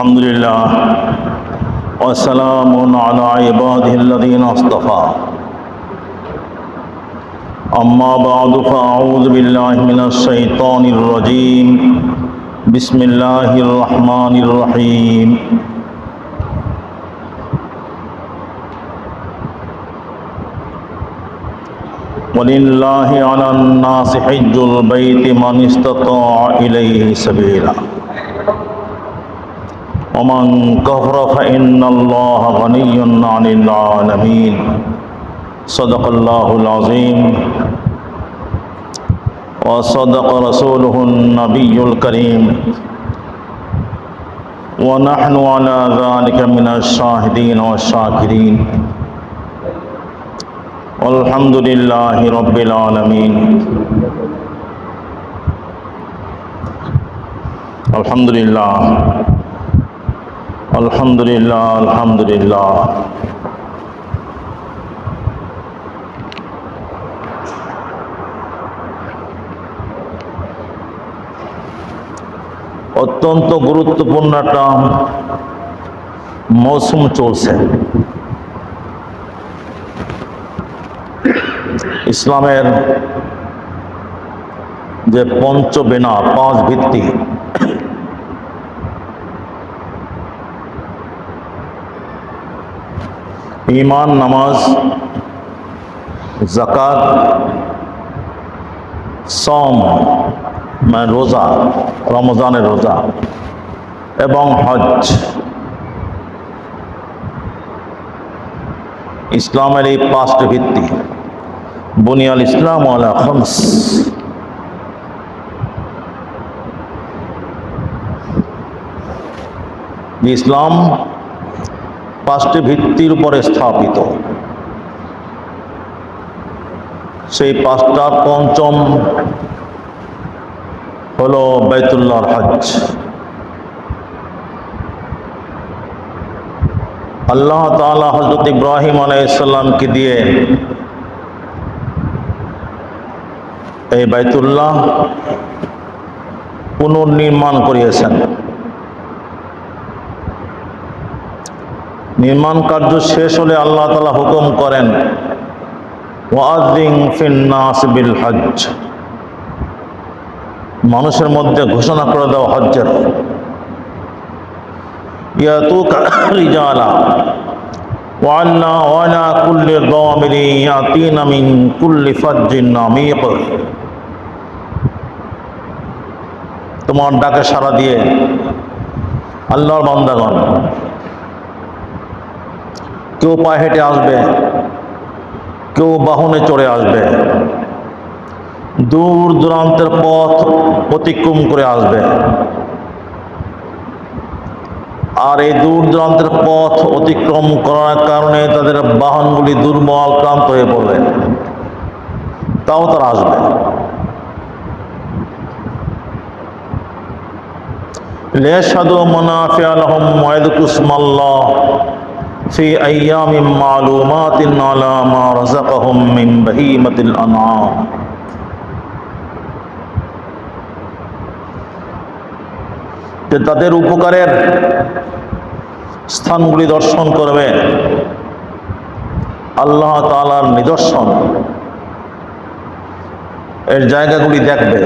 الحمد لله والسلام على عباده الذين اصطفى أما بعد فأعوذ بالله من الشيطان الرجيم بسم الله الرحمن الرحيم ولله على الناس حج البيت من استطاع إليه سبيلا ومن كفر فإن الله غني عن العالمين صدق الله العظيم وصدق رسوله النبي الكريم ونحن على ذلك من الشاهدين والشاكرين والحمد لله رب العالمين الحمد لله الحمد لله الحمد لله অত্যন্ত গুরুত্বপূর্ণ একটা মৌসুম চলছে। ইসলামের যে পঞ্চবেনা, পাঁচ ভিত্তি, ঈমান, নামাজ, যাকাত, সওম মানে রোজা, রমজানের রোজা এবং হজ, ইসলামের এই পাঁচটি ভিত্তি। বুনিয়াল ইসলাম আলা খামস। ইসলাম পাঁচটি ভিত্তির উপরে স্থাপিত। সেই পাঁচটা পঞ্চম হলো বাইতুল্লাহর হজ। আল্লাহ তাআলা হযরত ইব্রাহিম আলাইহিস সালামকে দিয়ে এই বাইতুল্লাহ পুনর্নির্মাণ করিয়েছেন। নির্মাণ কার্য শেষ হলে আল্লাহ তাআলা হুকুম করেন, ওয়াযিন ফিন-নাস বিল হজ্জ, মানুষের মধ্যে ঘোষণা করে দাও হজ্জের। ইয়াতুকা রিজালা ওয়া আলা কুল্লি দামিরি ইয়াতিনা মিন কুল্লি ফাজ্জিন আমিক। তোমার ডাকে সাড়া দিয়ে আল্লাহর বান্দাগণ কেউ পায়ে হেঁটে আসবে, কেউ বাহনে চড়ে আসবে, দূর দূরান্তের পথ অতিক্রম করে আসবে। আর এই দূর দূরান্তের পথ অতিক্রম করার কারণে তাদের বাহনগুলি দুর্বল, ক্লান্ত হয়ে পড়বে, তাও তারা আসবে। লিয়াশহাদু মানাফিআ লাহুম ওয়া ইয়াযকুরু ইসমাল্লাহ ফি আইয়ামিন মা'লুমাতিন আলা মা রাযাকাহুম মিন বাহীমাতিল আন'আম। যে তাদের উপকারের স্থানগুলি দর্শন করবে, আল্লাহ তাআলার নিদর্শন এর জায়গাগুলি দেখবে,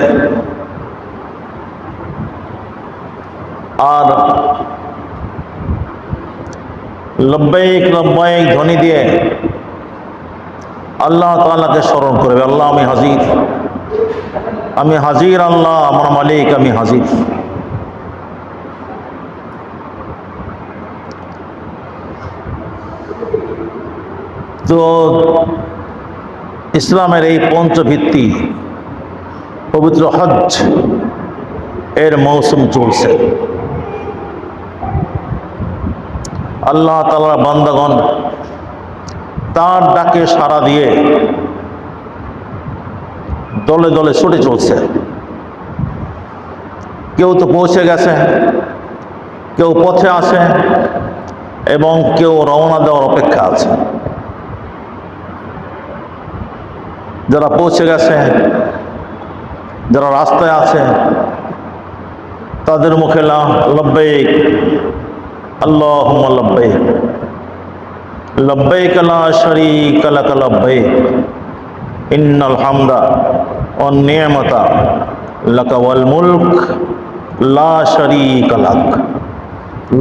আর লব্বাইক লব্বাইক ধ্বনি দিয়ে আল্লাহ তাআলাকে স্মরণ করবে। আল্লাহ আমি হাজির, আমি হাজির, আল্লাহ আমার মালিক, আমি হাজির। তো ইসলামের এই পঞ্চভিত্তি পবিত্র হজ এর মৌসুম চলছে। আল্লাহ তাআলার বান্দাগণ তার ডাকে সাড়া দিয়ে দলে দলে ছুটে চলছে। কেউ তো পৌঁছে গেছে, কেউ পথে আছে এবং কেউ রওনা দেওয়ার অপেক্ষা আছে। যারা পৌঁছে গেছে, যারা রাস্তায় আছে, তাদের মুখে লব্বাইক আল্লাহুম্মা লাব্বাইক লাব্বাইক লা শারীকা লাক লাব্বাইক ইন্নাল হামদা ওয়ান নি'মাতা লাকা ওয়াল মুলক লা শারীকা লাক।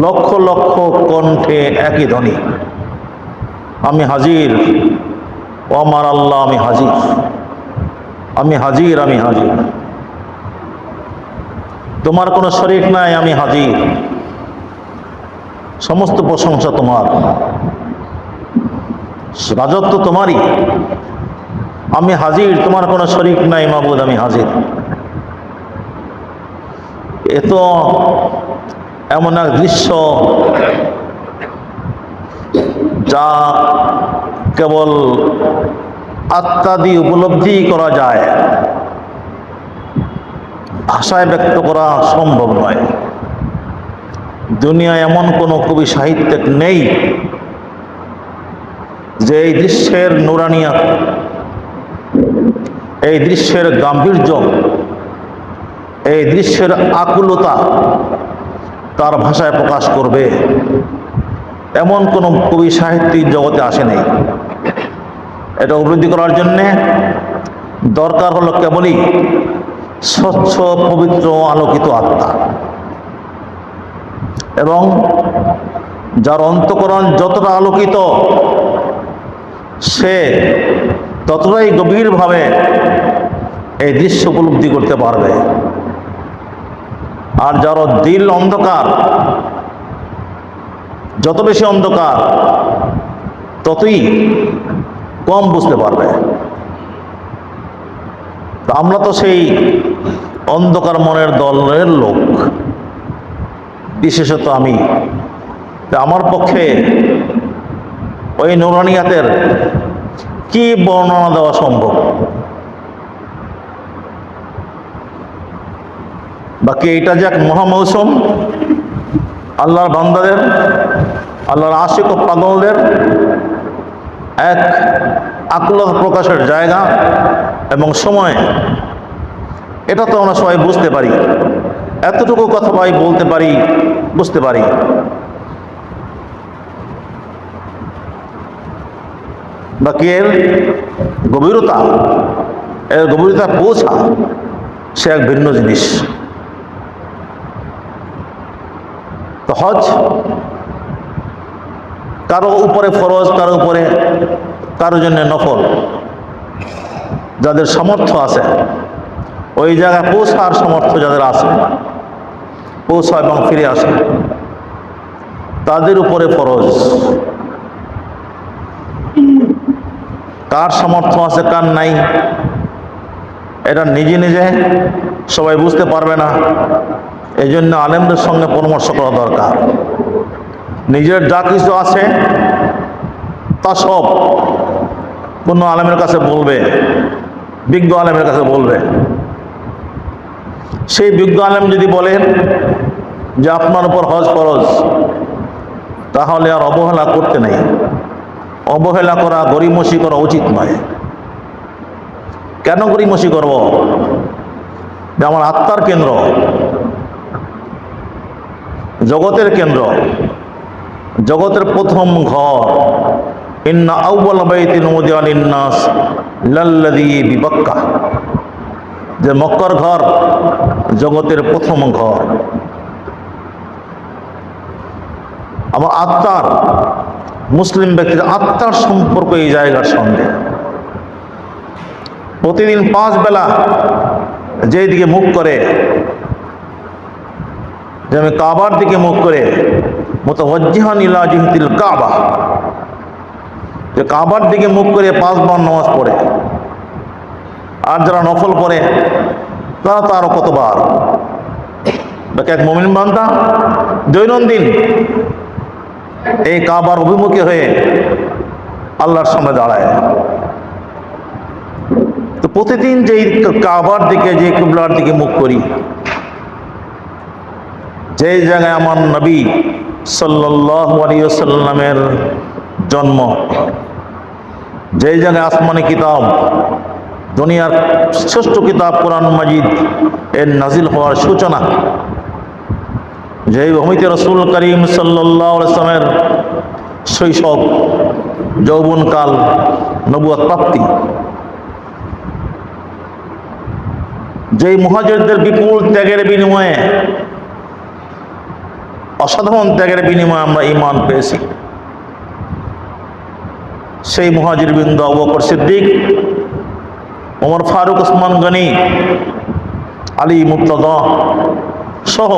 লক্ষ লক্ষ কণ্ঠে একই ধ্বনি, আমি হাজির, ও আমার আল্লাহ আমি হাজির, আমি হাজির, আমি হাজির, তোমার কোনো শরীক নাই, আমি হাজির, সমস্ত প্রশংসা তোমার, রাজত্ব তোমারই, আমি হাজির, তোমার কোনো শরীক নাই মাবুদ, আমি হাজির। এ তো এমন এক দৃশ্য যা কেবল আত্মা দিয়ে উপলব্ধি করা যায়, ভাষায় ব্যক্ত করা সম্ভব নয়। দুনিয়ায় এমন কোনো কবি সাহিত্যিক নেই যে এই দৃশ্যের নুরানিয়াত, এই দৃশ্যের গাম্ভীর্য, এই দৃশ্যের আকুলতা তার ভাষায় প্রকাশ করবে, এমন কোন কবি সাহিত্যিক জগতে আসে নাই। এটা উপলব্ধি করার জন্যে দরকার হলো কেবলই স্বচ্ছ পবিত্র আলোকিত আত্মা, এবং যার অন্তঃকরণ যতটা আলোকিত সে ততটাই গভীরভাবে এই দৃশ্য উপলব্ধি করতে পারবে। আর যার দিল অন্ধকার, যত বেশি অন্ধকার ততই কম বুঝতে পারবে। আমরা তো সেই অন্ধকার মনের দলের লোক, বিশেষত আমি। আমার পক্ষে ওই নুরানিয়াতের কি বর্ণনা দেওয়া সম্ভব? বাকি এটা যে এক মহামৌসুম, আল্লাহর বান্দাদের, আল্লাহর আশিক ও পাগলদের এক আকুলতা প্রকাশের জায়গা এবং সময়, এটা তো আমরা সবাই বুঝতে পারি। এতটুকু কথা ভাই বলতে পারি, বুঝতে পারি। বাকি এর গভীরতা, এর গভীরতা পৌঁছা সে এক ভিন্ন জিনিস। তো হজ কারো উপরে ফরজ, কারো উপরে, কারো জন্য নফল। যাদের সামর্থ্য আছে ওই জায়গায় পৌঁছার সামর্থ্য যাদের আছে, পৌঁছা এবং ফিরে আসে, তাদের উপরে ফরজ। কার সামর্থ্য আছে কার নাই এটা নিজে নিজে সবাই বুঝতে পারবে না। এই জন্য আলেমদের সঙ্গে পরামর্শ করা দরকার। নিজের যা কিছু আছে তা সব কোনো আলেমের কাছে বলবে, বিজ্ঞ আলেমের কাছে বলবে। সেই বিজ্ঞ আলেম যদি বলেন যে আপনার উপর হজ ফরজ, তাহলে আর অবহেলা করতে নেই। অবহেলা করা, গরিমসি করা উচিত নয়। কেন গরিমসি করব? যে আমার আত্মার কেন্দ্র, জগতের কেন্দ্র, জগতের প্রথম ঘর। ইন্না আউওয়ালা বাইতিন উযিআ লিন-নাস লাল্লাযী বিবাক্কা, যে মক্কার ঘর জগতের প্রথম ঘর। আমার আত্মার, মুসলিম ব্যক্তির আত্মার সম্পর্ক এই জায়গার সঙ্গে। প্রতিদিন 5 বেলা যেই দিকে মুখ করে, যে আমি কাবার দিকে মুখ করে, মুতাওয়াজ্জিহান ইলা জিহতিল কাবা, যে কাবার দিকে মুখ করে 5 বার নামাজ পড়ে। আর যারা নফল করে তারা তো আরো কতবার। এক মুমিন বান্দা দৈনন্দিন এই কাবার অভিমুখী হয়ে আল্লাহর সামনে দাঁড়ায়। তো প্রতিদিন যেই কাবার দিকে, যে কিবলার দিকে মুখ করি, যেই জায়গায় আমার নবী সাল্লাল্লাহু আলাইহি ওয়াসাল্লামের জন্ম, যেই জায়গায় আসমানি কিতাব, দুনিয়ার শ্রেষ্ঠ কিতাব কোরআন মাজিদ এর নাজিল হওয়ার সূচনা, যেই ভূমিতে রসুল করিম সাল্লাল্লাহু আলাইহি ওয়াসাল্লামের শৈশব, যৌবনকাল, নবুয়ত প্রাপ্তি, যেই মুহাজিরদের বিপুল ত্যাগের বিনিময়ে, অসাধারণ ত্যাগের বিনিময়ে আমরা ঈমান পেয়েছি, সেই মুহাজির বৃন্দ আবু বকর সিদ্দিক, ওমর ফারুক, ওসমান গনি, আলী মুর্তজা সহ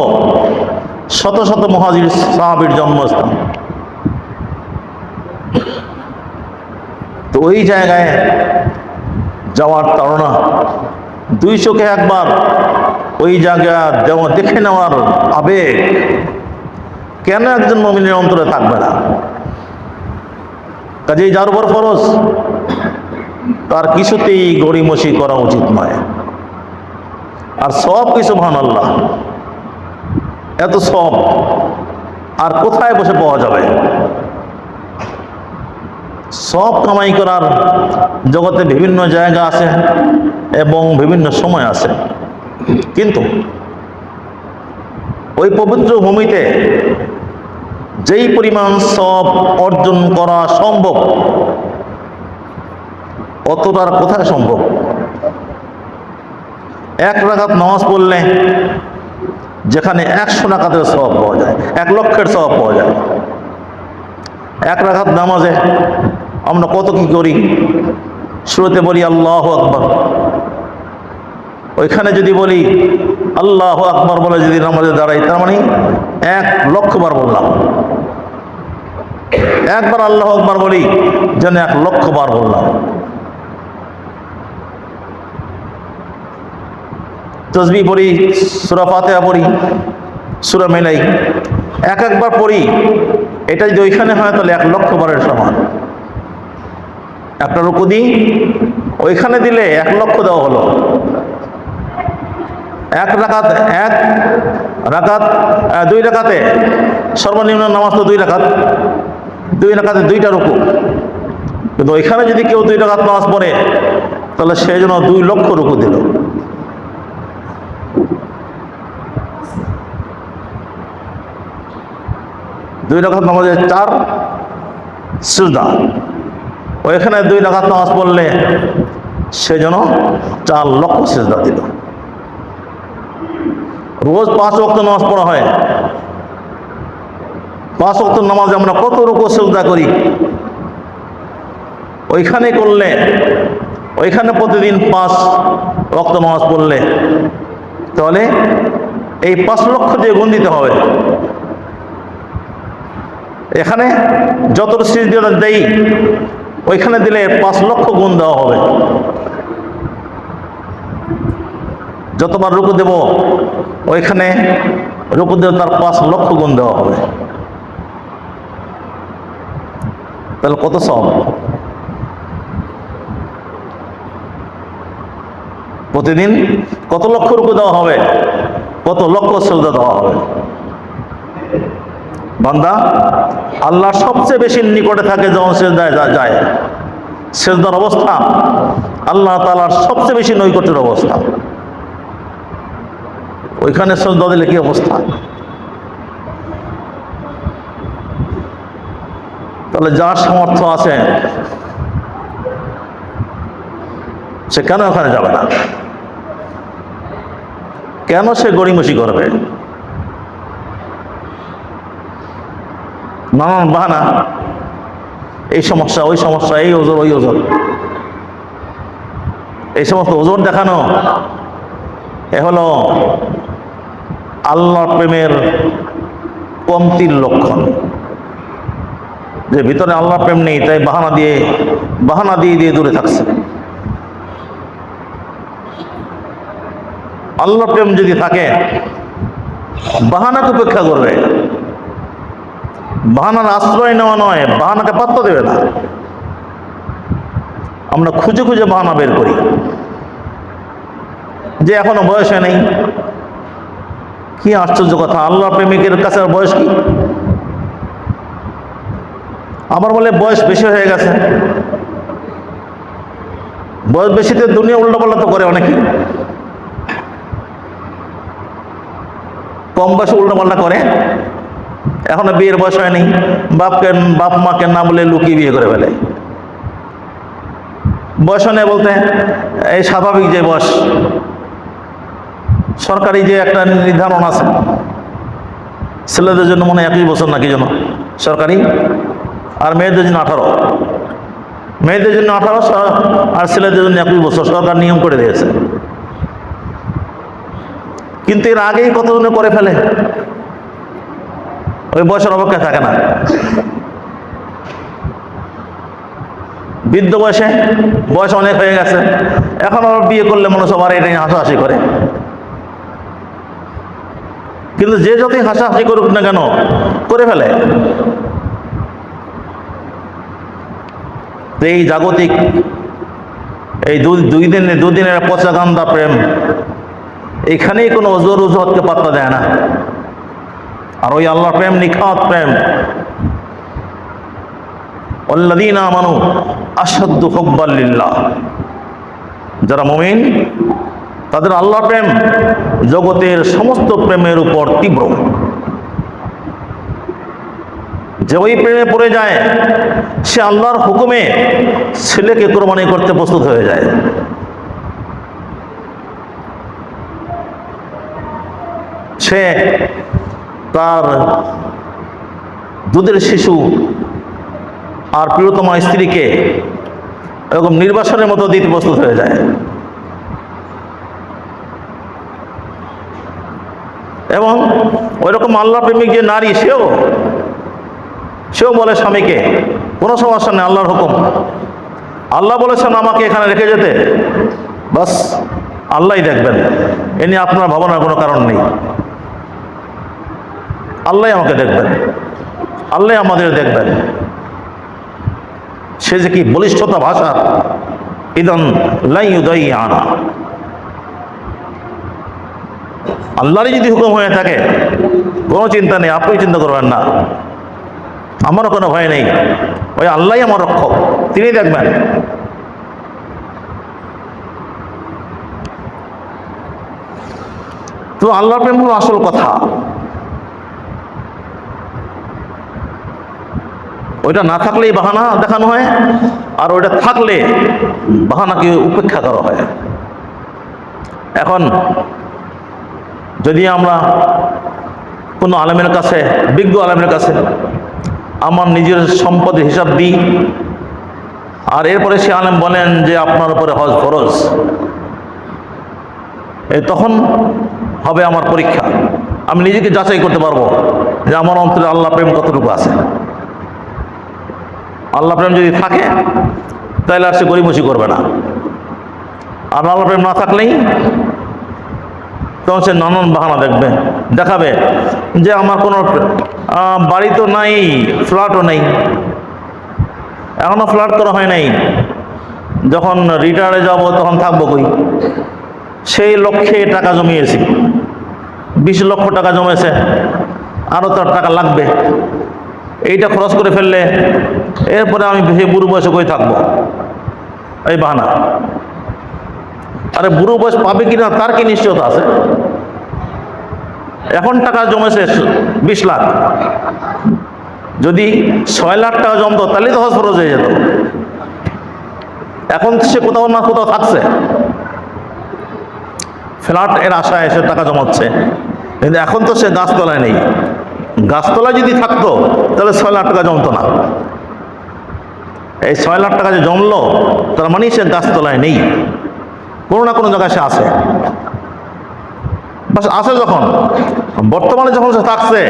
শত শত মুহাজির সাহাবীর জন্মস্থান। তো ওই জায়গায় যাওয়ার তাড়না, দুই চোখে একবার ওই জায়গা দেখে নেওয়ার আবেগ কেন একজন মুমিনের অন্তরে থাকবে না? কাজেই যার উপর ফরজ তার কিছুতেই গড়িমসি করা উচিত নয়। আর সব কিছু সুবহানাল্লাহ, এত সব আর কোথায় বসে পাওয়া যাবে? সব কামাই করার জগতে বিভিন্ন জায়গা আছে এবং বিভিন্ন সময় আছে, কিন্তু ওই পবিত্র ভূমিতে যেই পরিমাণ সব অর্জন করা সম্ভব, অতটার কোথায় সম্ভব? এক রাকাত নামাজ পড়লে যেখানে 100 রাকাতের সওয়াব পাওয়া যায়, 1 লক্ষের সওয়াব পাওয়া যায়। এক রাকাত নামাজে আমরা কত কি করি? শুরুতে বলি আল্লাহু আকবার, ওইখানে যদি বলি আল্লাহু আকবার বলে যদি নামাজে দাঁড়াই, তার মানে 1 লক্ষ বার বললাম। একবার আল্লাহু আকবার বলি যেন 1 লক্ষ বার বললাম। তাসবিহ পড়ি, সূরা ফাতিহা পড়ি, সূরা মিলাই, একবার পড়ি, এটা যদি ওইখানে হয় তাহলে 1 লক্ষ বারের সমান। একটা রুকু দিই, ওইখানে দিলে 1 লক্ষ দেওয়া হলো। এক রাকাত 2 রাকাতে সর্বনিম্ন নামাজ তো 2 রাকাত, 2 রাকাতে 2টা রুকু, কিন্তু ওইখানে যদি কেউ 2 রাকাত নামাজ পড়ে তাহলে সে যেন 2 লক্ষ রুকু দিল। দুই রাকাত নামাজে 4 সিজদা, ওইখানে 2 রাকাত নামাজ পড়লে সে যেন 4 লক্ষ সিজদা দিল। রোজ 5 ওয়াক্ত নামাজ পড়া হয়, 5 ওয়াক্ত নামাজে আমরা কত রুকু সিজদা করি? ওইখানে করলে, ওইখানে প্রতিদিন 5 ওয়াক্ত নামাজ পড়লে তাহলে এই 5 লক্ষ দিয়ে গুণ দিতে হবে। এখানে যত সিজদা দেই ওইখানে দিলে 5 লক্ষ গুণ দেওয়া হবে। যতবার রুকু দেব ওইখানে রুকু দেব তার 5 লক্ষ গুণ দেওয়া হবে। তাহলে কত সওয়াব? প্রতিদিন কত লক্ষ রুকু দেওয়া হবে, কত লক্ষ সিজদা দেওয়া হবে। বান্দা আল্লাহর সবচেয়ে বেশি নিকটে থাকে যখন সিজদায় যায়, সিজদার অবস্থা আল্লাহ তাআলার সবচেয়ে বেশি নৈকট্যের অবস্থা। ওইখানে সিজদা দিলে কি অবস্থা? তাহলে যার সামর্থ্য আছে সে কেন ওখানে যাবে না? কেন সে গড়িমসি করবে? নানান বাহানা, এই সমস্যা, ওই সমস্যা, এই ওজোর, ওই ওজোর, এই সমস্ত ওজোর দেখানো এ হলো আল্লাহর প্রেমের কমতির লক্ষণ। যে ভিতরে আল্লাহর প্রেম নেই, তাই বাহানা দিয়ে দূরে থাকছে। আল্লাহর প্রেম যদি থাকে বাহানাকে উপেক্ষা করবে, বাহানার আশ্রয় নেওয়া নয়, বাহানাকে পাত্তা দেবে না। আমরা খুঁজে খুঁজে বাহানা বের করি যে এখনো বয়স হয় নাই। কি আশ্চর্য কথা, আল্লাহ প্রেমিকের কাছে আর বয়স কি? আবার বলে বয়স বেশি হয়ে গেছে। বয়স বেশিতে দুনিয়া উল্টাপাল্টা তো করে অনেকে। কম বয়সে উল্টাপাল্টা করে, এখনো বিয়ের বয়স হয়নি, বাপ মাকে না বলে লুকিয়ে বিয়ে করে ফেলে। বয়স নেই বলতে এই স্বাভাবিক যে বয়স, সরকারি যে একটা নির্ধারণ আছে, ছেলেদের জন্য মনে হয় 21 বছর নাকি যেন সরকারি, আর মেয়েদের জন্য 18, মেয়েদের জন্য 18 আর ছেলেদের জন্য 21 বছর সরকার নিয়ম করে দিয়েছে। কিন্তু এর আগেই কতজনে করে ফেলে, ওই বয়সের অপেক্ষায় থাকে না। বৃদ্ধ বয়সে, বয়স অনেক হয়ে গেছে, এখন আবার বিয়ে করলে মনে সবার এটা নিয়ে হাসাহাসি করে। কিন্তু যে যতই হাসাহাসি করুক না কেন করে ফেলে। এই জাগতিক এই দুদিনের পচা গান্দা প্রেম, এখানেই কোনো ওজোর অজুহাতকে পাত্তা দেয় না। আর ওই আল্লাহর প্রেম নিখাত প্রেম। আল্লাযীনা আমানু আশাদ্দু হুব্বান লিল্লাহ, যারা মুমিন তাদের আল্লাহর প্রেম জগতের সমস্ত প্রেমের উপর তীব্র। যে ওই প্রেমে পড়ে যায় সে আল্লাহর হুকুমে ছেলেকে কোরবানি করতে প্রস্তুত হয়ে যায়। সে তার দুধের শিশু আর প্রিয়তমা স্ত্রীকে এরকম নির্বাসনের মতো দিতে প্রস্তুত হয়ে যায়। এবং ওই রকম আল্লাহ প্রেমিক যে নারী, সেও বলে স্বামীকে কোনো সমস্যা নেই, আল্লাহর হুকুম, আল্লাহ বলেছেন আমাকে এখানে রেখে যেতে, বাস আল্লাহই দেখবেন, এ নিয়ে আপনার ভাবনার কোনো কারণ নেই, আল্লাহই আমাকে দেখবেন, আল্লাহ আমাদের দেখবেন। সে যে কি বলিষ্ঠতা ভাষা, ইদান লাই ইউদাইয়ানা, আল্লাহরই যদি হুকুম হয়ে থাকে কোনো চিন্তা নেই, আপনি চিন্তা করবেন না, আমারও কোনো ভয় নেই, ওই আল্লাহই আমার রক্ষক, তিনি দেখবেন। তো আল্লাহর প্রেম হলো আসল কথা। ওইটা না থাকলেই বাহানা দেখানো হয়, আর ওইটা থাকলে বাহানাকে উপেক্ষা করা হয়। এখন যদি আমরা কোনো আলেমের কাছে, বিজ্ঞ আলেমের কাছে আমার নিজের সম্পদের হিসাব দিই, আর এরপরে সে আলেম বলেন যে আপনার উপরে হজ ফরজ, তখন হবে আমার পরীক্ষা। আমি নিজেকে যাচাই করতে পারবো যে আমার অন্তরে আল্লাহ প্রেম কতটুকু আছে। আল্লাহ প্রেম যদি থাকে তাহলে আর সে গরিমসি করবে না, আর আল্লাহ প্রেম না থাকলেই তখন সে নানান বাহানা দেখাবে যে আমার কোনো বাড়ি তো নাই, ফ্ল্যাটও নেই, এখনো ফ্ল্যাট করা হয় নাই, যখন রিটায়ারে যাব তখন থাকবো কই, সেই লক্ষ্যে টাকা জমিয়েছি, 20 লক্ষ টাকা জমেছে, আরও তার টাকা লাগবে, এইটা খরচ করে ফেললে এরপরে আমি বুড়ো বয়সে কই থাকবো, এই বাহানা। আরে বুড়ো বয়স পাবে কিনা তার কি নিশ্চয়তা আছে? এখন টাকা জমেছে 20 লাখ, যদি 6 লাখ টাকা জমতো তাহলে তো হজ ফরজ হয়ে যেত। এখন সে কোথাও না কোথাও থাকছে, ফ্ল্যাট এর আশায় এসে টাকা জমাচ্ছে, কিন্তু এখন তো সে গাছতলায় নেই। গাছতলায় যদি থাকতো তাহলে 6 লাখ টাকা জমতো না। এই 6 লাখ টাকা যে জমলো তার মানে সে গাছতলায় নেই, কোনো না কোনো জায়গায় সে আছে। বাস আছে যখন, বর্তমানে যখন সে থাকছে,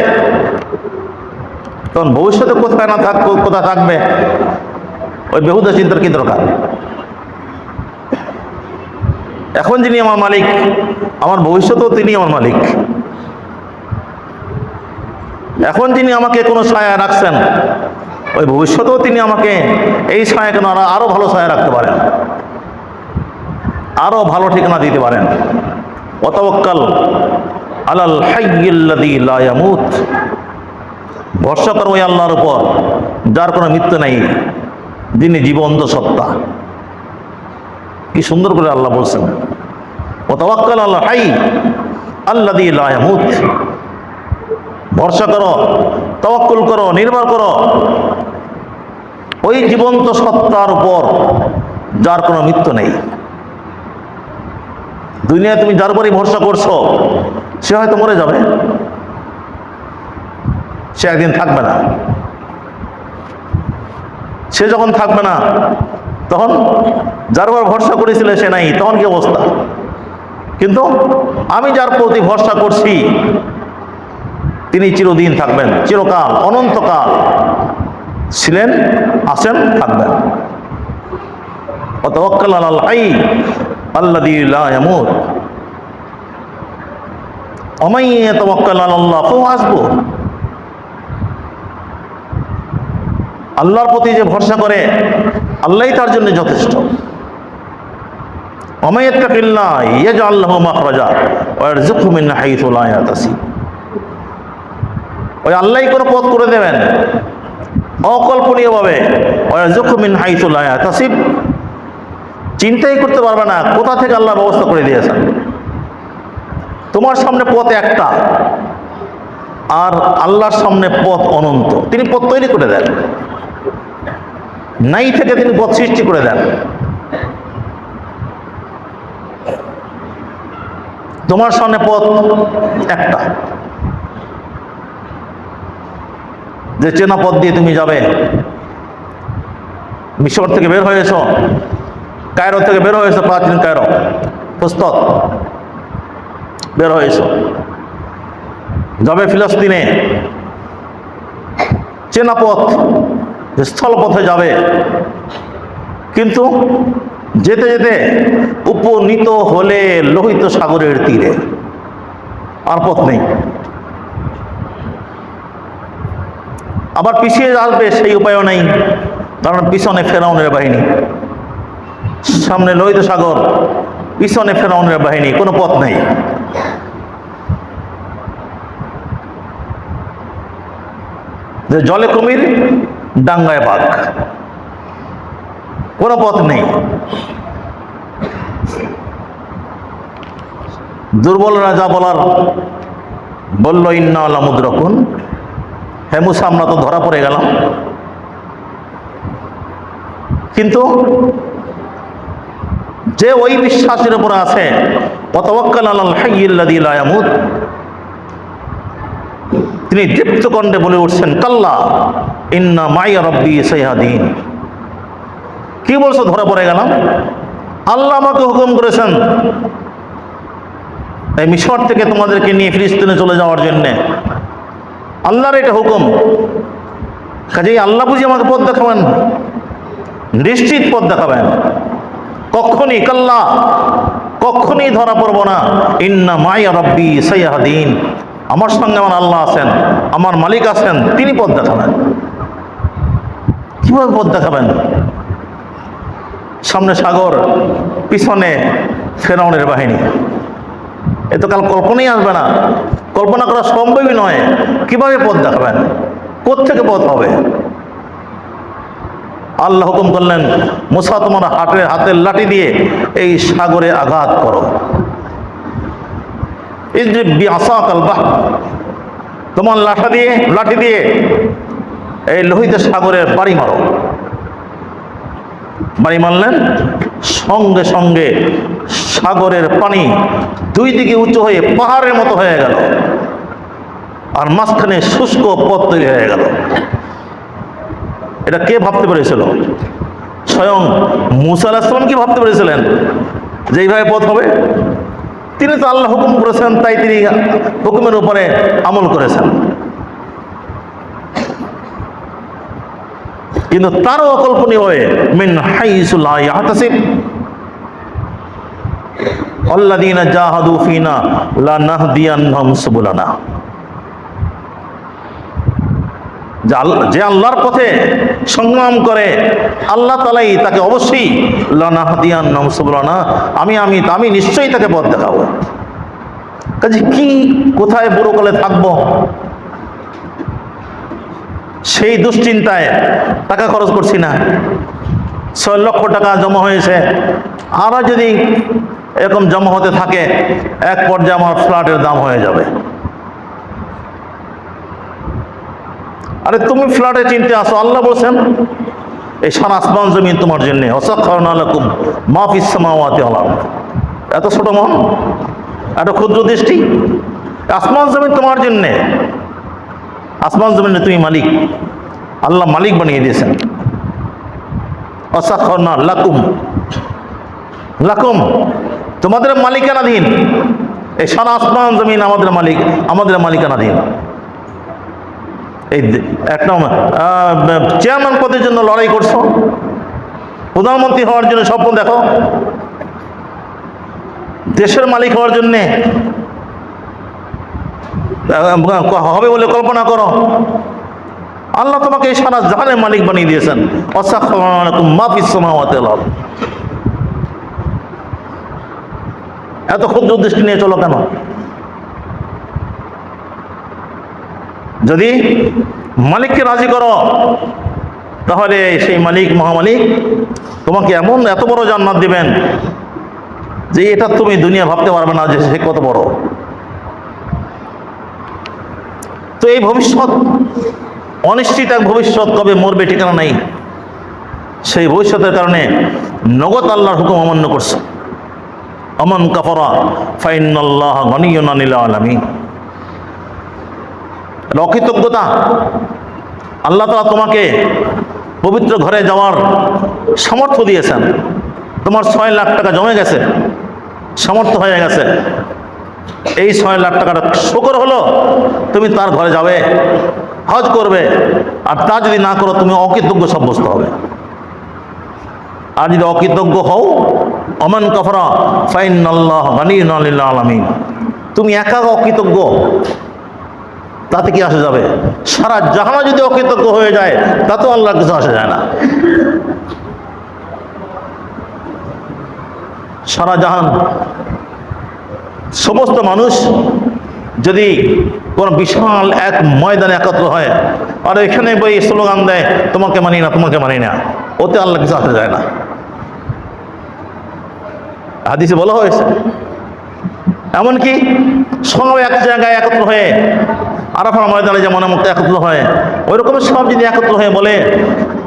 তখন ভবিষ্যতে কোথায় না কোথায় থাকবে ওই বেহুদা চিন্তার কি দরকার? এখন যিনি আমার মালিক, আমার ভবিষ্যতেও তিনি আমার মালিক। এখন যিনি আমাকে কোনো ছায়া রাখছেন, ওই ভবিষ্যতেও তিনি আমাকে এই ছায়া কেন আরো ভালো ছায়া রাখতে পারেন, আরো ভালো ঠিকানা দিতে পারেন। ওয়াতাওয়াক্কাল আলাল হাইয়্যিল্লাযী লা ইয়ামুত, ভরসা করো ওই আল্লাহর উপর যার কোনো মৃত্যু নাই, যিনি জীবন্ত সত্তা। কি সুন্দর করে আল্লাহ বলছেন, ওয়াতাওয়াক্কাল আলাল হাইয়্যিল্লাযী লা ইয়ামুত, ভরসা করো, তাওয়াক্কুল করো, নির্ভর করো ওই জীবন্ত সত্তার উপর যার কোনো মৃত্যু নেই। দুনিয়ায় তুমি যার উপরই ভরসা করছো সে হয়তো মরে যাবে, সে একদিন থাকবে না। সে যখন থাকবে না তখন যার উপর ভরসা করেছিলে সে নাই, তখন কি অবস্থা? কিন্তু আমি যার প্রতি ভরসা করছি তিনি চিরদিন থাকবেন, চিরকাল, অনন্তকাল ছিলেন, আছেন, থাকবেন। ওয়াতাওয়াক্কাল আলাল হাই আল্লাযী লা ইয়ামুত ওয়া মান ইয়াতাওয়াক্কাল আলাল্লাহ ফাহুয়া হাসবুহ। আল্লাহর প্রতি যে ভরসা করে আল্লাহই তার জন্য যথেষ্ট। ওয়া মান ইয়াত্তাকিল্লাহ ইয়াজআল লাহু মাখরাজা ওয়া ইয়ারযুকহু মিন হাইথু লা ইয়াহতাসিব। ওই আল্লাহই কোনো পথ করে দেবেন অকল্পনীয়ভাবে। ওয়া ইয়ারযুকহু মিন হাইথু লা ইয়াহতাসিব, চিন্তাই করতে পারবে না কোথা থেকে আল্লাহ ব্যবস্থা করে দিয়েছেন। তোমার সামনে পথ একটা, আর আল্লাহর সামনে পথ অনন্ত। তিনি পথ তৈরি করে দেন, নাই থেকে তিনি পথ সৃষ্টি করে দেন। তোমার সামনে পথ একটা, যে চেনা পথ দিয়ে তুমি যাবে। মিশর থেকে বের হয়েছ, কায়রো থেকে বের হয়েছ, প্রাচীন কায়রো ফুস্তক বের হয়েছ, যাবে ফিলিস্তিনে, চেনা পথ, স্থল পথে যাবে। কিন্তু যেতে যেতে উপনীত হলে লোহিত সাগরের তীরে, আর পথ নেই। আবার পিছিয়ে আসবে সেই উপায়ও নেই, কারণ পিছনে ফেরাউনের বাহিনী, সামনে লোহিত সাগর, পিছনে ফেরাউনের বাহিনী, কোনো পথ নেই। যে জলে কুমির, ডাঙ্গায় বাঘ, কোনো পথ নেই। দুর্বলরা যা বলার বলল, ইন্না লা মুদরাকুন, হে মুসা আমরা তো ধরা পড়ে গেলাম। কিন্তু যে ওই বিশ্বাসের উপর আছে, ওয়াতাওয়াক্কাল আলাল হাইয়্যিল্লাযী লা ইয়ামুত, তিনি দীপ্ত কণ্ঠে বলে উঠছেন, কাল্লা ইন্না মাইয়া রব্বি সাইয়াহদিন। কি বলছো ধরা পড়ে গেলাম? আল্লাহ আমাকে হুকুম করেছেন এই মিশর থেকে তোমাদেরকে নিয়ে ফিলিস্তিনে চলে যাওয়ার জন্য। আল্লাহর এটা হুকুম, কাজেই আল্লাহ বুঝি আমাকে পথ দেখাবেন, নিশ্চিত পথ দেখাবেন। কখনই কাল্লা, কখনই ধরা পড়ব না। ইন্না মাইয়া রব্বি সাইয়াহদিন, আমার সঙ্গে আমার আল্লাহ আছেন, আমার মালিক আছেন, তিনি পথ দেখাবেন। কিভাবে পথ দেখাবেন? সামনে সাগর, পিছনে ফেরাউনের বাহিনী, এ তো কাল কল্পনাই আসবে না, কল্পনা করা সম্ভবই নয়। কিভাবে পথ দেখাবেন? কোত্থেকে পথ হবে? আল্লাহ হুকুম করলেন, মুসা তোমার হাতের লাঠি দিয়ে এই সাগরে আঘাত করো। তোমার লাঠি দিয়ে এই লোহিত সাগরের বাড়ি মারো। বাড়ি মারলেন, সঙ্গে সঙ্গে সাগরের পানি দুই দিকে উঁচু হয়ে পাহাড়ের মতো হয়ে গেল, আর মাঝখানে শুষ্ক পথ তৈরি হয়ে গেল। এটা কে ভাবতে পেরেছিল? স্বয়ং মুসা আলাইহিস সালাম কি ভাবতে পেরেছিলেন যে এইভাবে পথ হবে? তিনি তো আল্লাহ হুকুম করেছেন, তাই তিনি হুকুমের উপরে আমল করেছেন। কিন্তু তারও অকল্পনীয় হয়ে মিন হাইসু লা ইয়াহতাসিব আল্লাযীনা জাহাদু ফিনা লানাহদিয়ানহুম সুবুলানা। যে আল্লাহর পথে সংগ্রাম করে আল্লাহ তাআলাই তাকে অবশ্যই লানাহদিয়ানহুম সুবুলানা, আমি নিশ্চয়ই তাকে পথ দেখাবো। কাজে কি কোথায় বুড়োকালে থাকবো সেই দুশ্চিন্তায় টাকা খরচ করছি না। 6 লক্ষ টাকা জমা হয়েছে, আরও যদি এরকম জমা হতে থাকে এক পর্যায়ে আমার ফ্ল্যাটের দাম হয়ে যাবে। আরে তুমি ফ্ল্যাটে চিনতে আসো, আল্লাহ বলছেন এই সারা আসমান জমিন তোমার জন্যে, ওয়াসাখখারনা লাকুম মা ফিস সামাওয়াতি ওয়াল আরদ। এত ছোট মন, এত ক্ষুদ্র দৃষ্টি। আসমান জমিন তোমার জন্যে, আসমান জমিনে তুমি মালিক, আল্লাহ মালিক বানিয়ে দিয়েছেন। ওয়াসাখখারনা লাকুম, লাকুম তোমাদের মালিকানাধীন, এই সারা আসমান জমিন আমাদের মালিক, আমাদের মালিকানাধীন। এই একটা চেয়ারম্যান পদের জন্য লড়াই করছো, প্রধানমন্ত্রী হওয়ার জন্য স্বপ্ন দেখো, দেশের মালিক হওয়ার জন্যে হবে বলে কল্পনা করো। আল্লাহ তোমাকে এই সারা জাহানের মালিক বানিয়ে দিয়েছেন। ওয়াসাখখারনা লাকুম মা ফিস সামাওয়াতি ওয়াল আরদ। এত ক্ষুদ্র দৃষ্টি নিয়ে চলো কেন? যদি মালিককে রাজি করো, তাহলে সেই মালিক, মহামালিক তোমাকে এমন এত বড় জান্নাত দিবেন যে এটা তুমি দুনিয়া ভাবতে পারবে না যে সে কত বড়। তো এই ভবিষ্যৎ অনিশ্চিত এক ভবিষ্যৎ, কবে মরবে ঠিকানা নাই। সেই ভবিষ্যতের কারণে নগদ আল্লাহর হুকুম অমান্য করছে। আমান কাফারা ফাইন্নাল্লাহ গনিয়্যুন আনিল আলামিন। অকৃতজ্ঞতা। আল্লাহ তাআলা তোমাকে পবিত্র ঘরে যাওয়ার সামর্থ্য দিয়েছেন, তোমার 6 লাখ টাকা জমে গেছে, সামর্থ্য হয়ে গেছে। এই 6 লাখ টাকাটা শুকর হলো, তুমি তার ঘরে যাবে, হজ করবে। আর তা যদি না করো, তুমি অকৃতজ্ঞ সাব্যস্ত হবে। আর যদি অকৃতজ্ঞ হও, আমান কাফারা ফাইন্নাল্লাহ গনিয়্যুন আনিল আলামিন, তুমি একা অকৃতজ্ঞ, তাতে কি আসে যাবে? সারা জাহান যদি অকৃতজ্ঞ হয়ে যায়, তাতেও আল্লাহর কিছু আসে যায় না। সারা জাহান সমস্ত মানুষ যদি কোন বিশাল এক ময়দানে একত্র হয় আর এখানে বই স্লোগান দেয়, তোমাকে মানি না, তোমাকে মানি না, ওতে আল্লাহ কিছু আসে যায় না। হাদিসে বলা হয়েছে, এমনকি সব এক জায়গায় একত্র হয়ে আরাফার ময়দানে যেমন মতো একত্র হয়, ওই রকম সব যদি একত্র হয়ে বলে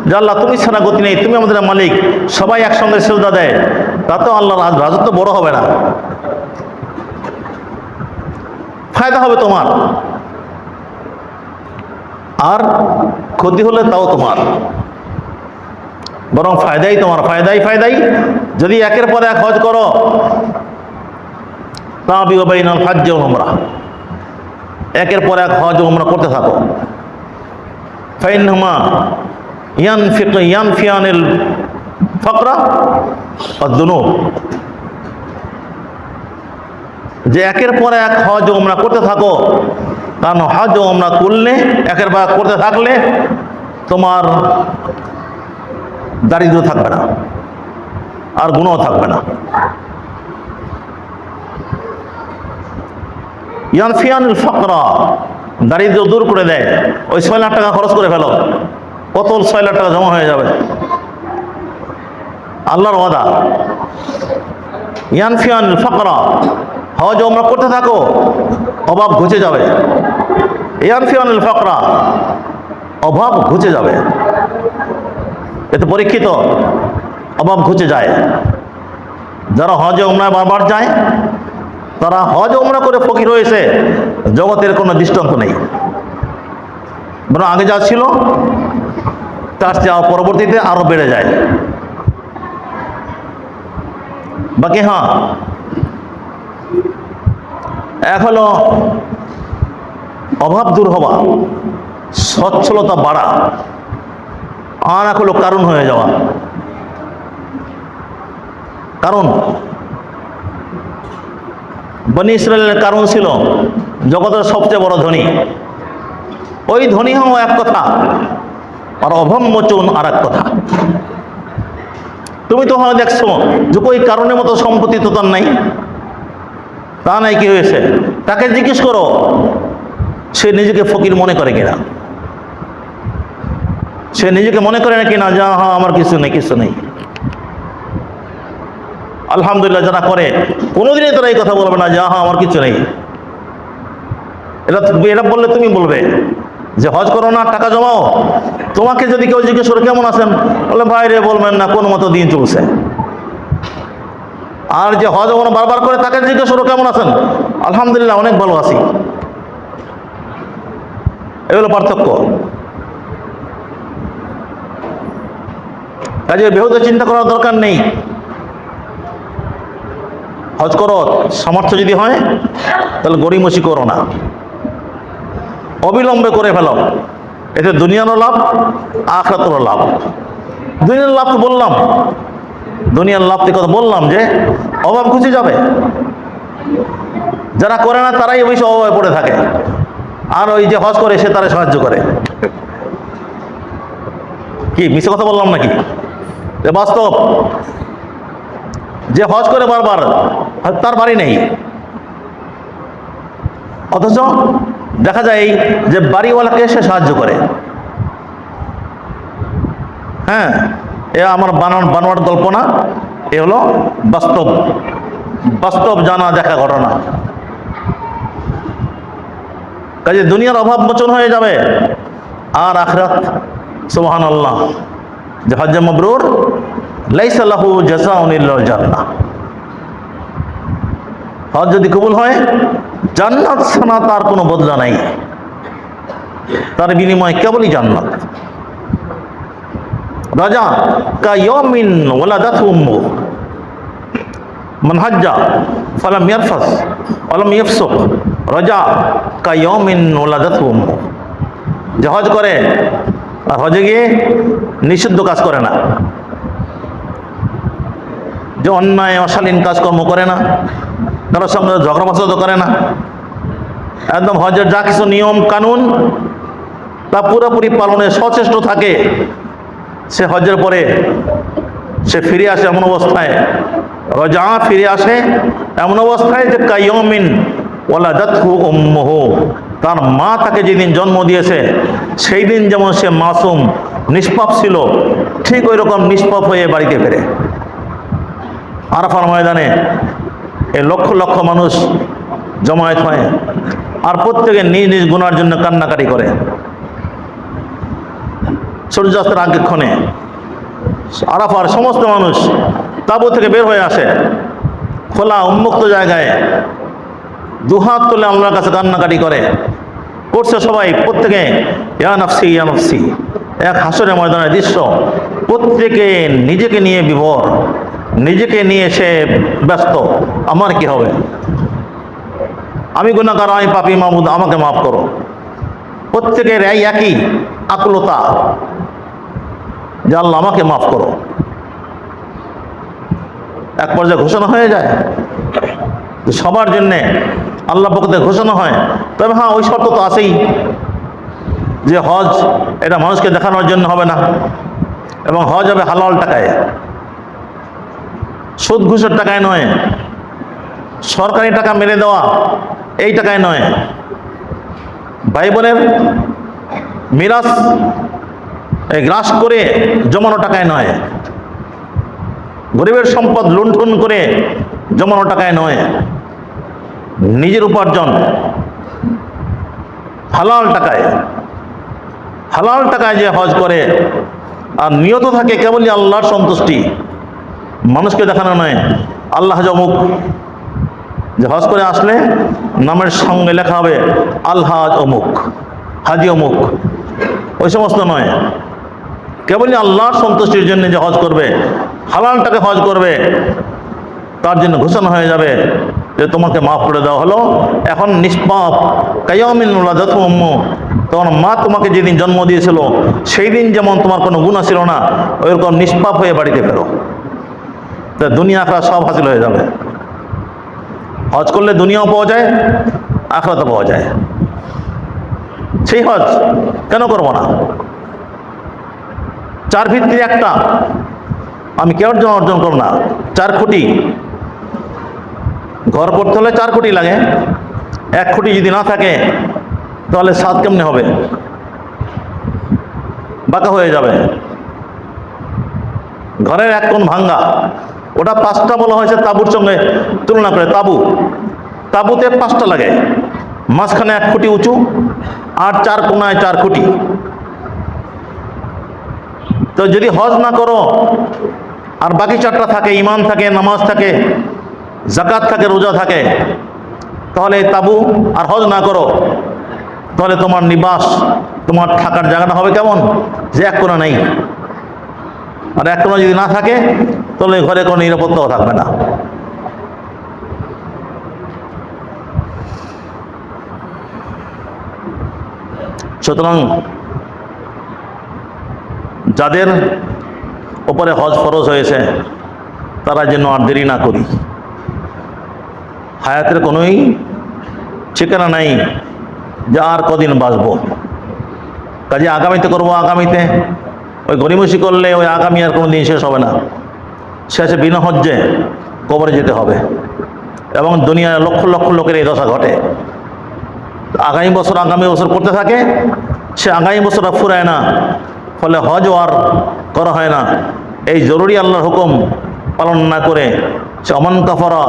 যে আল্লাহ তুমি ছাড়া গতি নেই, তুমি আমাদের মালিক, সবাই একসঙ্গে সিজদা দেয়, তাতেও আল্লাহর রাজত্ব বড় হবে না। ফায়দা হবে তোমার, আর ক্ষতি হলে তাও তোমার, বরং ফায়দাই তোমার, ফায়দাই। যদি একের পর এক হজ করো, তাবিউ বাইনাল হজ্জ ওয়াল উমরা, একের পর এক হজ ও উমরা করতে থাকো। ফাইন্নাহুমা ইয়ানফিয়ানিল ফাকরা ওয়াদ দুনুব, যে একের পর এক হজ ও উমরা করতে থাকো, কারণ হজ ও উমরা করলে, একের পর এক করতে থাকলে তোমার দারিদ্র থাকবে না, আর গুণও থাকবে না। ইয়ানফিয়ানিল ফাকরা, দারিদ্র দূর করে দেয়। ওই 6 লাখ টাকা খরচ করে ফেলো, কত 6 লাখ টাকা জমা হয়ে যাবে। আল্লাহর ওয়াদা, ইয়ানফিয়ানিল ফাকরা, হজ ওমরা করতে থাকো, অভাব ঘুচে যাবে। ইয়ানফিয়ানিল ফাকরা, অভাব ঘুচে যাবে। এতে পরীক্ষিত, অভাব ঘুচে যায়। যারা হজ ওমরায় বারবার যায়, তারা হজ ওমরা করে ফকির হয়েছে, জগতের কোনো দৃষ্টান্ত নেই। বরং আগে যা ছিল তার চেয়ে পরবর্তীতে আরো বেড়ে যায়। বাকি হ্যাঁ, এক হলো অভাব দূর হওয়া, সচ্ছলতা বাড়া, আর এক হলো কারণ হয়ে যাওয়া। কারণ বনি ইসরায়েলের কারণ ছিল জগতের সবচেয়ে বড় ধনী। ওই ধনী হওয়া এক কথা, আর অভাব মোচন আর এক কথা। তুমি তো হয় দেখছো যে ওই কারণের মতো সম্পত্তি তো তার নাই, তা নাই, কি হয়েছে? তাকে জিজ্ঞেস করো, সে নিজেকে ফকির মনে করে কিনা, সে নিজেকে মনে করে না কিনা যে হ্যাঁ আমার কিছু নেই, কিছু নেই। আলহামদুলিল্লাহ যারা করে, কোনোদিনই তারা এই কথা বলবে না যে হ্যাঁ আমার কিছু নেই। এটা বললে তুমি বলবে যে হজ করো না, টাকা জমাও। তোমাকে যদি কেউ জিজ্ঞেস করে কেমন আছেন, বলে ভাই রে বলবেন না, কোনো মতো দিন চলছে। আর যে হজ কোনো বারবার করে তাকে জিজ্ঞেস করো কেমন আছেন, আলহামদুলিল্লাহ অনেক ভালো আছি। এগুলো পার্থক্য। কাজে বেহুদা চিন্তা করার দরকার নেই। হজ করো, সামর্থ্য যদি হয় তাহলে গড়িমসি করো না, অবিলম্বে করে ফেলো। এতে দুনিয়ারও লাভ, আখিরাতেরও লাভ। দুনিয়ার লাভ তো বললাম, দুনিয়ার লাভ থেকে কথা বললাম যে অভাব ঘুচে যাবে। যারা করে না তারাই অবশ্য অভাবে পড়ে থাকে, আর ওই যে হজ করে সে তারা সাহায্য করে। কি মিছে কথা বললাম নাকি? বাস্তব। যে হজ করে বারবার, তার বাড়ি নেই, অথচ দেখা যায় যে বাড়িওয়ালাকে সে সাহায্য করে। হ্যাঁ, এ আমার বানোয়াট গল্প না, এ হলো বাস্তব, বাস্তব জানা দেখা ঘটনা। কাজে দুনিয়ার অভাব মোচন হয়ে যাবে, আর আখিরাত সুবহানাল্লাহ, যে হজ্জে মাবরুর লাইসা লাহু জাযাউন ইল্লাল জান্নাহ। হজ যদি কবুল হয়, জান্নাত ছাড়া তার কোনো বদলা নাই, তার বিনিময় কেবলই জান্নাত। রাজা কা ইয়াউমিন ওয়ালাদাতহু উম্মুহু, মান হাজ্জা ফালাম ইয়ারফাস ওয়ালাম ইয়াফসুক রাজা কা ইয়াউমিন ওয়ালাদাতহু উম্মুহু। যে হজ করে আর হজে গিয়ে নিষিদ্ধ কাজ করে না, যে অন্যায় অশালীন কাজকর্ম করে না, কারোর সঙ্গে ঝগড়া ফাসাদ করে না, একদম হজের যা কিছু নিয়ম কানুন তা পুরোপুরি পালনে সচেষ্ট থাকে, সে হজের পরে সে ফিরে আসে এমন অবস্থায়, রজা ফিরে আসে এমন অবস্থায় যে কাইয়মিন ওয়ালাদাতহু উম্মুহু, তার মা তাকে যেদিন জন্ম দিয়েছে সেই দিন যেমন সে মাসুম নিষ্পাপ ছিল, ঠিক ওই রকম নিষ্পাপ হয়ে বাড়িতে ফেরে। আরাফার ময়দানে এই লক্ষ লক্ষ মানুষ জমায়েত হয়, আর প্রত্যেকে নিজ নিজ গুনার জন্য কান্নাকাটি করে। সূর্যাস্তের আগেক্ষণে আরাফার সমস্ত মানুষ তাঁবু থেকে বের হয়ে আসে, খোলা উন্মুক্ত জায়গায় দুহাত তুলে আল্লাহর কাছে কান্নাকাটি করছে সবাই, প্রত্যেকে ইয়া নাফসি ইয়া নাফসি। এক হাসরের ময়দানের দৃশ্য, প্রত্যেকে নিজেকে নিয়ে বিভোর, নিজেকে নিয়ে সে ব্যস্ত, আমার কি হবে, আমি গুনাহগার, আমি পাপী, মাবুদ আমাকে মাফ করো। প্রত্যেকের এই একই আকুলতা যে আল্লাহ আমাকে মাফ করো। এক পর্যায়ে ঘোষণা হয়ে যায় সবার জন্যে, আল্লাহ পক্ষ থেকে ঘোষণা হয়। তবে হ্যাঁ, ওই শর্ত তো আছেই যে হজ এটা মানুষকে দেখানোর জন্য হবে না, এবং হজ হবে হালাল টাকায়, সুদ ঘুষের টাকায় নয়, সরকারি টাকা মেরে দেওয়া এই টাকায় নয়, ভাই বোনের মিরাস গ্রাস করে জমানো টাকায় নয়, গরিবের সম্পদ লুণ্ঠন করে জমানো টাকায় নয়, নিজের উপার্জন হালাল টাকায়, হালাল টাকায় যে হজ করে আর নিয়ত থাকে কেবলই আল্লাহর সন্তুষ্টি, মানুষকে দেখানো নয়। আল্লাহ অমুক, যে হজ করে আসলে নামের সঙ্গে লেখা হবে আলহাজ অমুক, হাজি অমুক, ওই সমস্ত নয়, কেবলই আল্লাহর সন্তুষ্টির জন্য যে হজ করবে, হালাল টাকা হজ করবে, তার জন্য ঘোষণা হয়ে যাবে যে তোমাকে মাফ করে দেওয়া হলো, এখন নিষ্পাপ। কাইয়ামিন ওয়ালাদাতহু উম্মুহু, তোমার মা তোমাকে যেদিন জন্ম দিয়েছিল সেই দিন যেমন তোমার কোনো গুনাহ ছিল না, ওইরকম নিষ্পাপ হয়ে বাড়িতে ফেরো, তা দুনিয়া আখিরাত সব হাসিল হয়ে যাবে। হজ করলে দুনিয়াও পাওয়া যায়, আখিরাতও পাওয়া যায়। সেই হজ কেন করবো না? চার ভিত্তির একটা, আমি কেউ অর্জন করব না। 4 খুঁটি, ঘর করতে হলে 4 খুঁটি লাগে, 1 খুঁটি যদি না থাকে তাহলে ছাদ কেমনে হবে, বাঁকা হয়ে যাবে। ঘরের এক কোণ ভাঙ্গা, ওটা 5টা বলা হয়েছে তাঁবুর সঙ্গে তুলনা করে। তাঁবুতে 5টা লাগে, মাঝখানে 1 খুঁটি উঁচু, আর 4 কোণায় 4 খুঁটি। তো যদি হজ না করো আর বাকি 4টা থাকে, ঈমান থাকে, নামাজ থাকে, যাকাত থাকে, রোজা থাকে, তাহলে তাবু আর হজ না করো, তাহলে তোমার নিবাস, তোমার থাকার জায়গাটা হবে কেমন, যে 1 কোণা নেই। আর 1 কোণা যদি না থাকে তাহলে ঘরে কোনো নিরাপত্তাও থাকবে না। সুতরাং যাদের উপরে হজ ফরজ হয়েছে তারা যেন আর দেরি না করি। হায়াতের কোনোই ঠিকানা নাই যে আর কদিন বাঁচবো, কাজে আগামীতে করবো, আগামীতে। ওই গরিমসি করলে ওই আগামী আর কোনো দিন শেষ হবে না। শেষে বিনা হজ্জে কবরে যেতে হবে। এবং দুনিয়ায় লক্ষ লক্ষ লোকের এই দশা ঘটে। আগামী বছর করতে থাকে, সে আগামী বছর আর ফুরায় না, ফলে হজও আর করা হয় না। এই জরুরি আল্লাহর হুকুম পালন না করে সে অমান কাফারা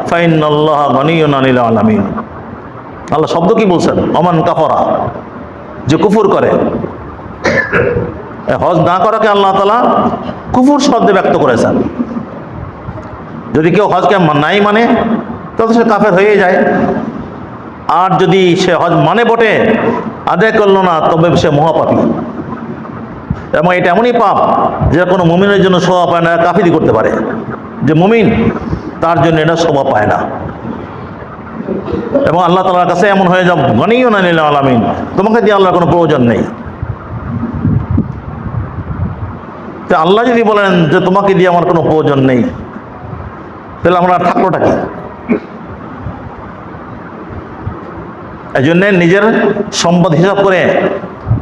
ফাইনাল্লাহ গনিয়্যুন আনিল আলামিন। আল্লাহ শব্দ কি বলছেন? অমান কাফারা, যে কুফর করে। হজ না করাকে আল্লাহ তাআলা কুফর শব্দে ব্যক্ত করেছেন। যদি কেউ হজকে নাই মানে তাহলে সে কাফের হয়ে যায়। আর যদি সে হজ মানে বটে, আদায় করলো না, তবে সে মহাপাপী। এবং এটা এমনই পাপ যে কোনো মুমিনের জন্য শোভা পায় না, কাফিরি করতে পারে। যে মুমিন তার জন্য এটা শোভা পায় না। এবং আল্লাহ তাআলার কাছে এমন হয়ে যাও গনিয়্যুন আনিল আলামিন, তোমাকে দিয়ে আল্লাহর কোনো প্রয়োজন নেই। তো আল্লাহ যদি বলেন যে তোমাকে দিয়ে আমার কোনো প্রয়োজন নেই, তাহলে আমরা থাকলোটা কি? এই জন্যে নিজের সম্পদ হিসাব করে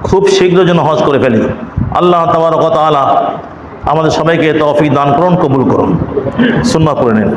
খুব শীঘ্র যেন হজ করে ফেলি। আল্লাহ তাবারক ওয়া তাআলা আমাদের সবাইকে তৌফিক দান করুন, কবুল করুন। সুন্নাহ পড়ে নিন।